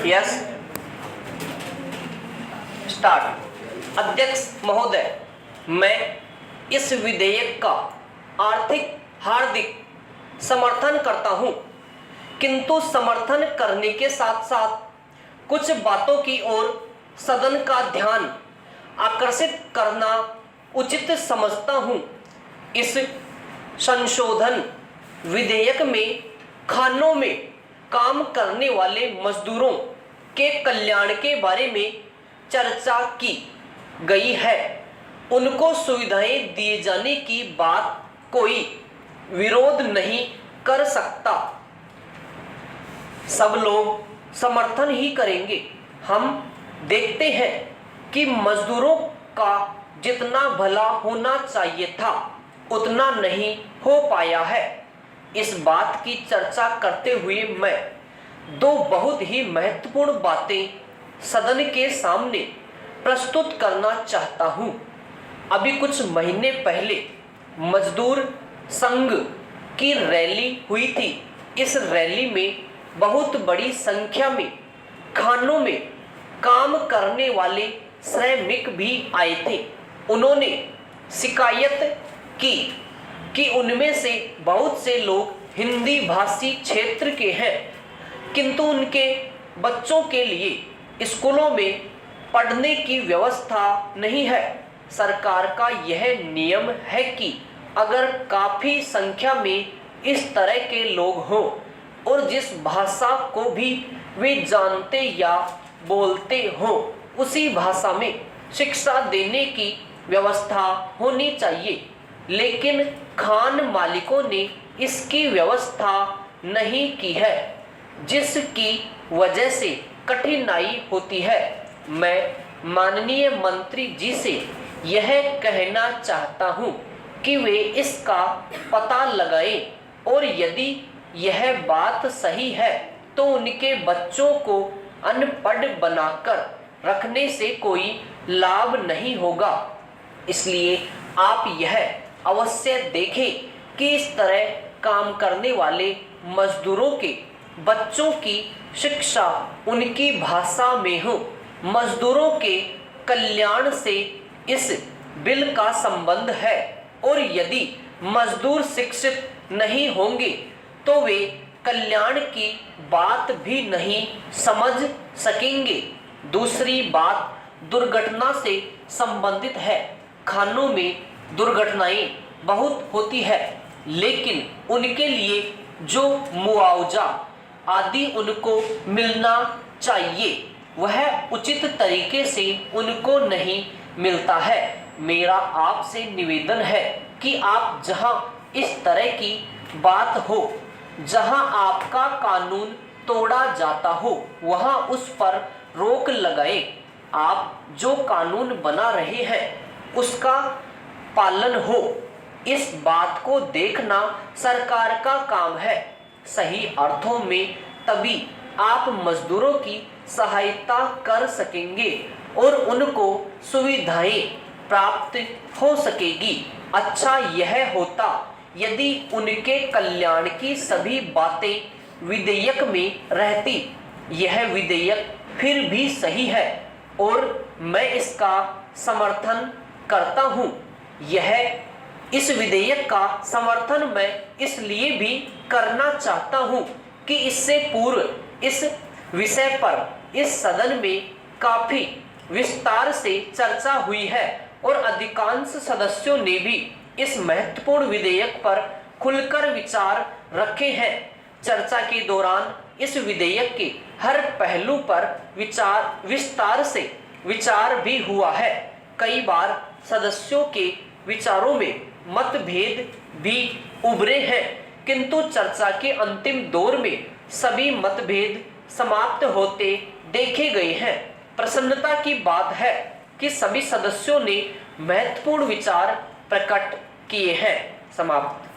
Yes start. अध्यक्ष महोदय, मैं इस विधेयक का आर्थिक हार्दिक समर्थन करता हूं, किंतु समर्थन करने के साथ साथ कुछ बातों की ओर सदन का ध्यान आकर्षित करना उचित समझता हूं। इस संशोधन विधेयक में खानों में काम करने वाले मजदूरों के कल्याण के बारे में चर्चा की गई है। उनको सुविधाएं दिए जाने की बात कोई विरोध नहीं कर सकता। सब लोग समर्थन ही करेंगे। हम देखते हैं कि मजदूरों का जितना भला होना चाहिए था उतना नहीं हो पाया है। इस बात की चर्चा करते हुए मैं दो बहुत ही महत्वपूर्ण बातें सदन के सामने प्रस्तुत करना चाहता हूं। अभी कुछ महीने पहले मजदूर संघ की रैली हुई थी। इस रैली में बहुत बड़ी संख्या में खानों में काम करने वाले श्रमिक भी आए थे। उन्होंने शिकायत की कि उनमें से बहुत से लोग हिंदी भाषी क्षेत्र के हैं, किंतु उनके बच्चों के लिए स्कूलों में पढ़ने की व्यवस्था नहीं है। सरकार का यह नियम है कि अगर काफी संख्या में इस तरह के लोग हों और जिस भाषा को भी वे जानते या बोलते हों उसी भाषा में शिक्षा देने की व्यवस्था होनी चाहिए। लेकिन खान मालिकों ने इसकी व्यवस्था नहीं की है, जिसकी वजह से कठिनाई होती है। मैं माननीय मंत्री जी से यह कहना चाहता हूं कि वे इसका पता लगाएं और यदि यह बात सही है तो उनके बच्चों को अनपढ़ बनाकर रखने से कोई लाभ नहीं होगा। इसलिए आप यह अवश्य देखें कि इस तरह काम करने वाले मजदूरों के बच्चों की शिक्षा उनकी भाषा में हो। मजदूरों के कल्याण से इस बिल का संबंध है और यदि मजदूर शिक्षित नहीं होंगे तो वे कल्याण की बात भी नहीं समझ सकेंगे। दूसरी बात दुर्घटना से संबंधित है। खानों में दुर्घटनाएं बहुत होती है, लेकिन उनके लिए जो मुआवजा आदि उनको मिलना चाहिए वह उचित तरीके से उनको नहीं मिलता है। मेरा आपसे निवेदन है कि आप जहां इस तरह की बात हो, जहां आपका कानून तोड़ा जाता हो, वहां उस पर रोक लगाएं। आप जो कानून बना रहे हैं उसका पालन हो, इस बात को देखना सरकार का काम है। सही अर्थों में तभी आप मजदूरों की सहायता कर सकेंगे और उनको सुविधाएं प्राप्त हो सकेगी। अच्छा यह होता यदि उनके कल्याण की सभी बातें विधेयक में रहती। यह विधेयक फिर भी सही है और मैं इसका समर्थन करता हूं। इस विधेयक का समर्थन मैं इसलिए भी करना चाहता हूं कि इससे पूर्व इस विषय पर इस सदन में काफी विस्तार से चर्चा हुई है और अधिकांश सदस्यों ने भी इस महत्वपूर्ण विधेयक पर खुलकर विचार रखे हैं। चर्चा के दौरान इस विधेयक के हर पहलू पर विस्तार से विचार भी हुआ है। कई बार सदस्यों के विचारों में मतभेद भी उभरे हैं, किंतु चर्चा के अंतिम दौर में सभी मतभेद समाप्त होते देखे गए हैं। प्रसन्नता की बात है कि सभी सदस्यों ने महत्वपूर्ण विचार प्रकट किए हैं। समाप्त।